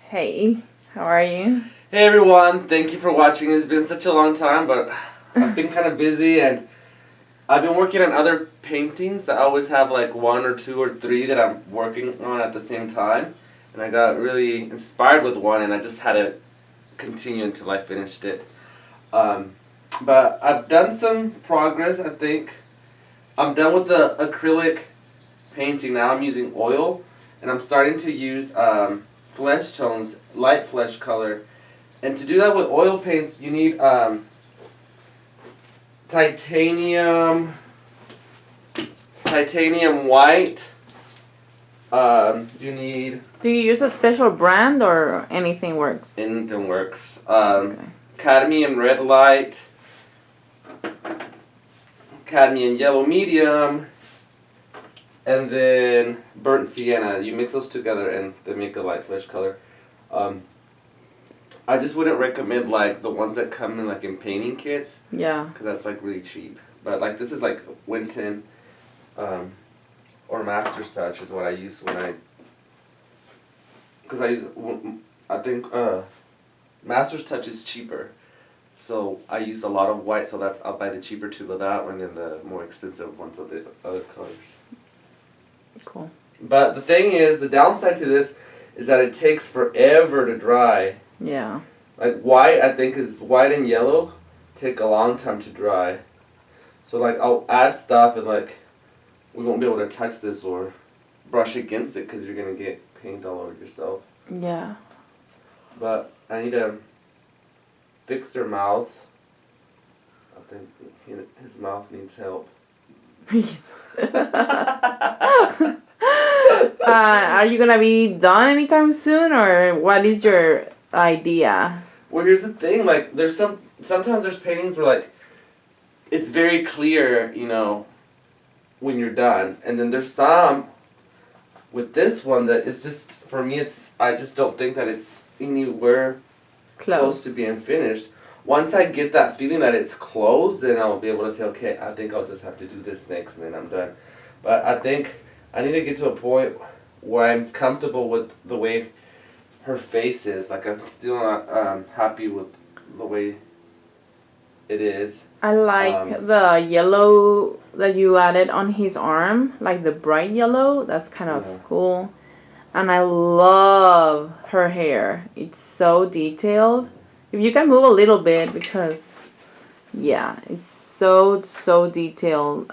Hey, how are you? Hey everyone, thank you for watching. It's been such a long time, but I've been kind of busy and I've been working on other paintings. I always have like one or two or three that I'm working on at the same time. And I got really inspired with one and I just had to continue until I finished it. But I've done some progress, I think. I'm done with the acrylic painting. Now I'm using oil and I'm starting to use flesh tones, light flesh color. And to do that with oil paints, you need titanium white. You need Do you use a special brand or anything works? anything works. Okay. Cadmium red light, cadmium yellow medium, and then burnt sienna. You mix those together and they make a light flesh color. I just wouldn't recommend like the ones that come in like in painting kits. Yeah. Because that's like really cheap. But like this is like Winton or Master's Touch is what I use when I. Because I think Master's Touch is cheaper. So I use a lot of white, so I'll buy the cheaper tube of that one and the more expensive ones of the other colors. Cool. But the thing is, the downside to this is that it takes forever to dry. Yeah. Like white, I think white and yellow take a long time to dry. So like I'll add stuff and like we won't be able to touch this or brush against it because you're gonna get paint all over yourself. Yeah. But I need to fix their mouth. I think his mouth needs help. Are you gonna be done anytime soon, or what is your idea? Well, here's the thing. Like, sometimes there's paintings where like it's very clear, when you're done, and then there's some with this one that it's just for me. I just don't think that it's anywhere close to being finished. Once I get that feeling that it's closed, then I'll be able to say, okay, I think I'll just have to do this next, and then I'm done. But I think I need to get to a point where I'm comfortable with the way her face is. Like, I'm still not happy with the way it is. I like the yellow that you added on his arm, like the bright yellow. That's kind of cool. And I love her hair. It's so detailed. If you can move a little bit, because, yeah, it's so detailed.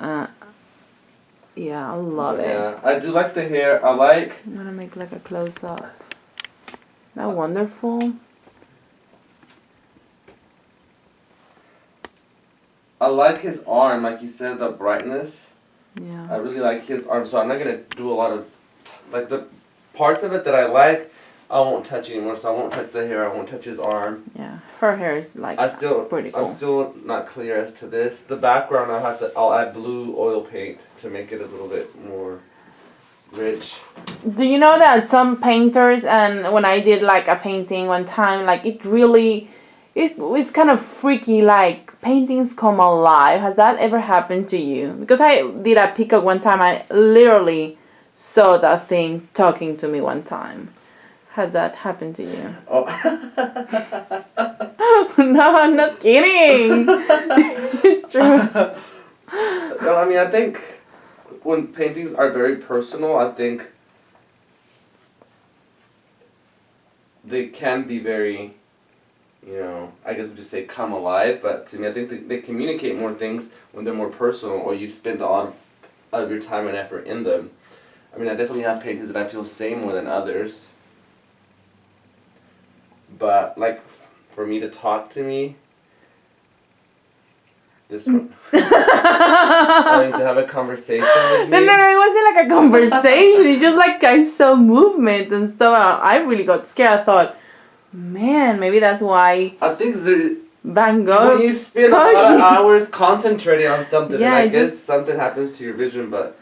Yeah, I love it. Yeah, I do like the hair. I'm gonna make like a close up. Isn't that wonderful? I like his arm, like you said, the brightness. Yeah. I really like his arm, so I'm not gonna do a lot of, like the parts of it that I like, I won't touch anymore. So I won't touch the hair. I won't touch his arm. Yeah, her hair is like pretty cool. I'm still not clear as to this. The background, I'll add blue oil paint to make it a little bit more rich. Do you know that some painters, and when I did like a painting one time, like it was kind of freaky, like paintings come alive. Has that ever happened to you? Because I did a peacock one time, I literally saw that thing talking to me one time. Has that happened to you? Oh. No, I'm not kidding. It's true. No, I mean, I think when paintings are very personal, I think they can be very, I guess we just say come alive, but to me I think they communicate more things when they're more personal or you spend a lot of your time and effort in them. I mean, I definitely have paintings that I feel say more than others. But, like, for me to talk to me, this one. I mean, to have a conversation with me. No, it wasn't like a conversation. It's just like I saw movement and stuff. I really got scared. I thought, man, maybe that's why I think there's Van Gogh. when you spend a lot of hours concentrating on something, Yeah, and I guess something happens to your vision, but...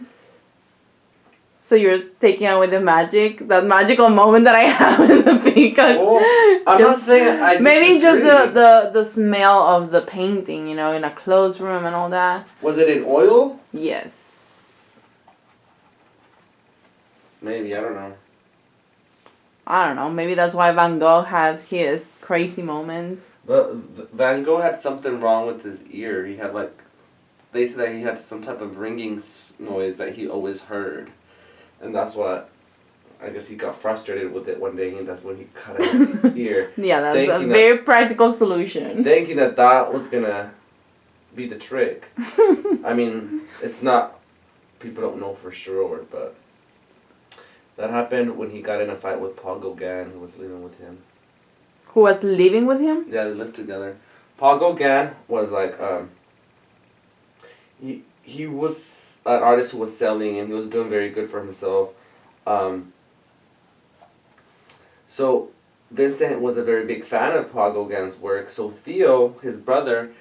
So you're taking away the magic, that magical moment that I have in the peacock. Well, I'm not saying I disagree. Maybe just the smell of the painting, in a closed room and all that. Was it in oil? Yes. Maybe, I don't know. I don't know. Maybe that's why Van Gogh had his crazy moments. But Van Gogh had something wrong with his ear. He had like, they said that he had some type of ringing noise that he always heard, and that's what. I guess he got frustrated with it one day, and that's when he cut his ear. Yeah, that's a very practical solution. Thinking that was gonna be the trick. I mean, it's not. People don't know for sure, but that happened when he got in a fight with Paul Gauguin, who was living with him. Who was living with him? Yeah, they lived together. Paul Gauguin was like he was an artist who was selling, and he was doing very good for himself. So Vincent was a very big fan of Paul Gauguin's work. So Theo, his brother,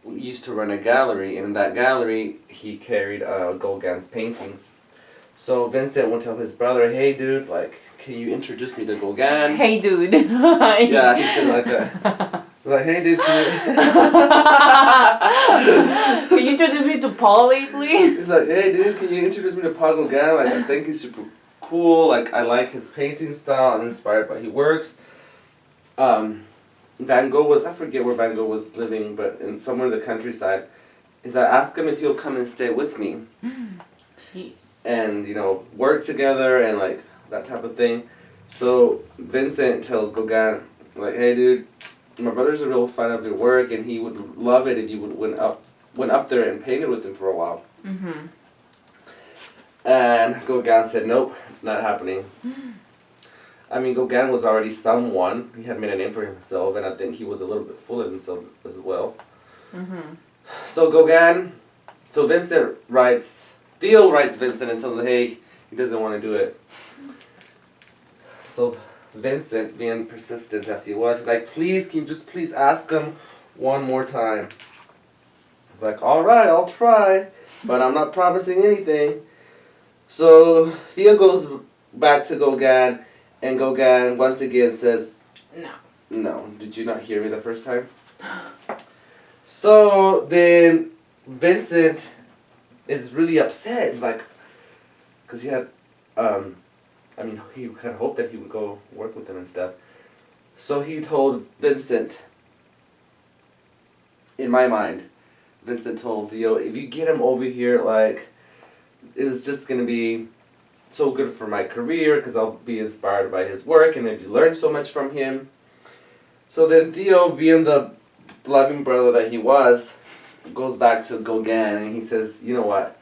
used to run a gallery, and in that gallery he carried Gauguin's paintings. So Vincent would tell his brother, "Hey, dude, like, can you introduce me to Gauguin?" Hey, dude. Yeah, he said like that. Like, "Hey, dude, can you introduce me to Paul, please?" He's like, "Hey, dude, can you introduce me to Paul Gauguin? Like, I think he's super cool. Like, I like his painting style. I'm inspired by his works." Van Gogh was, I forget where Van Gogh was living, but in somewhere in the countryside. I asked him if he'll come and stay with me. Jeez. And, work together and, like, that type of thing. So Vincent tells Gauguin, like, "Hey, dude, my brother's a real fan of your work, and he would love it if you went up there and painted with him for a while." Mm-hmm. And Gauguin said, "Nope, not happening." I mean, Gauguin was already someone. He had made a name for himself, and I think he was a little bit full of himself as well. Mm-hmm. So Vincent writes, Theo writes Vincent and tells him, hey, he doesn't want to do it. So Vincent, being persistent as he was, he's like, "Please, can you just please ask him one more time?" He's like, "All right, I'll try, but I'm not promising anything." So Theo goes back to Gauguin, and Gauguin once again says, "No." "No, did you not hear me the first time?" So then Vincent is really upset. He's like, because he had, he had hoped that he would go work with them and stuff. So he told Vincent, in my mind, Vincent told Theo, "If you get him over here, like, it was just going to be so good for my career because I'll be inspired by his work and maybe learn so much from him." So then Theo, being the loving brother that he was, goes back to Gauguin and he says, "You know what?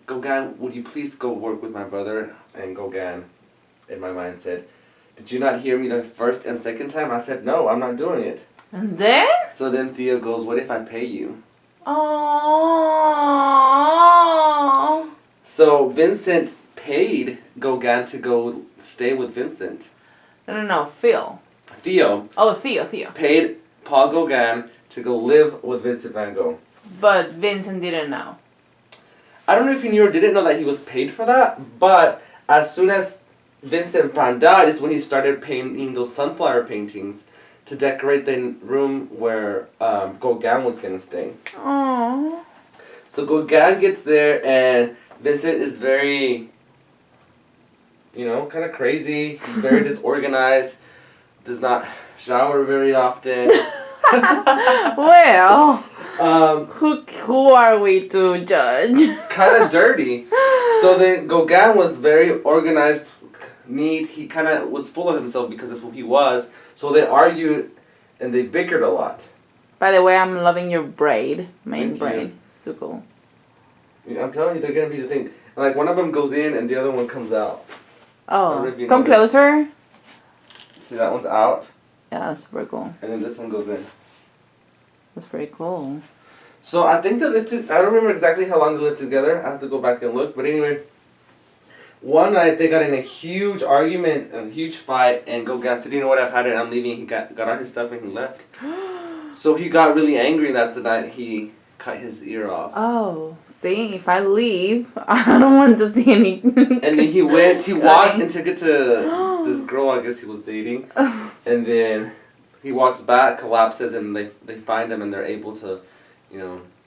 Gauguin, would you please go work with my brother?" And Gauguin, in my mind, said, "Did you not hear me the first and second time?" I said, "No, I'm not doing it." And then? So then Theo goes, "What if I pay you?" Oh. So Vincent paid Gauguin to go stay with Vincent. No, Phil. Theo. Oh, Theo. Paid Paul Gauguin to go live with Vincent van Gogh. But Vincent didn't know. I don't know if he knew or didn't know that he was paid for that, but as soon as Vincent found out is when he started painting those sunflower paintings to decorate the room where Gauguin was going to stay. Aww. So Gauguin gets there and Vincent is very, kind of crazy. He's very disorganized. Does not shower very often. Well, who are we to judge? Kind of dirty. So then Gauguin was very organized, neat. He kind of was full of himself because of who he was. So they argued and they bickered a lot. By the way, I'm loving your braid. Thank braid. you. So cool. I'm telling you, they're going to be the thing. Like, one of them goes in and the other one comes out. Oh, come closer. See, that one's out. Yeah, that's super cool. And then this one goes in. That's pretty cool. So I think they lived I don't remember exactly how long they lived together. I have to go back and look. But anyway, one night they got in a huge argument, a huge fight, and Gauguin said, "You know what, I've had it, I'm leaving." He got on his stuff and he left. So he got really angry, and that's the night he cut his ear off. Oh, see, if I leave, I don't want to see any. And then he walked and took it to this girl I guess he was dating. And then he walks back, collapses, and they find him and they're able to,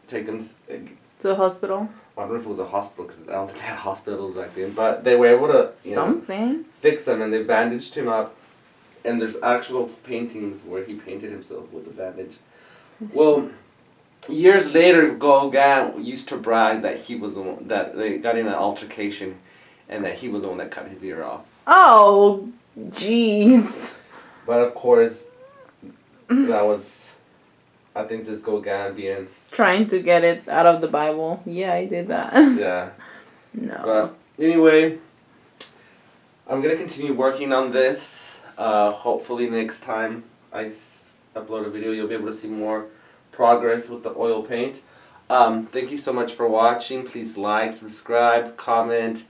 take him to the hospital. I don't know if it was a hospital because I don't think they had hospitals back then, but they were able to fix him, and they bandaged him up. And there's actual paintings where he painted himself with the bandage. Well, years later, Gauguin used to brag that he was the one, that they got in an altercation, and that he was the one that cut his ear off. Oh, jeez. But of course, that was, I think, just Gauguin being... Trying to get it out of the Bible. Yeah, I did that. Yeah. No. But anyway, I'm going to continue working on this. Hopefully next time I upload a video, you'll be able to see more progress with the oil paint. Thank you so much for watching. Please like, subscribe, comment,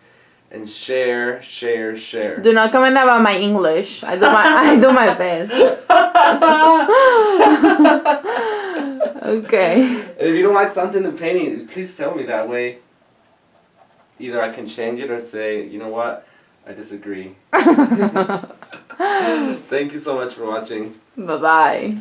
and share. Do not comment about my English. I do my best. Okay. And if you don't like something in painting, please tell me. That way either I can change it or say, you know what, I disagree. Thank you so much for watching. Bye-bye.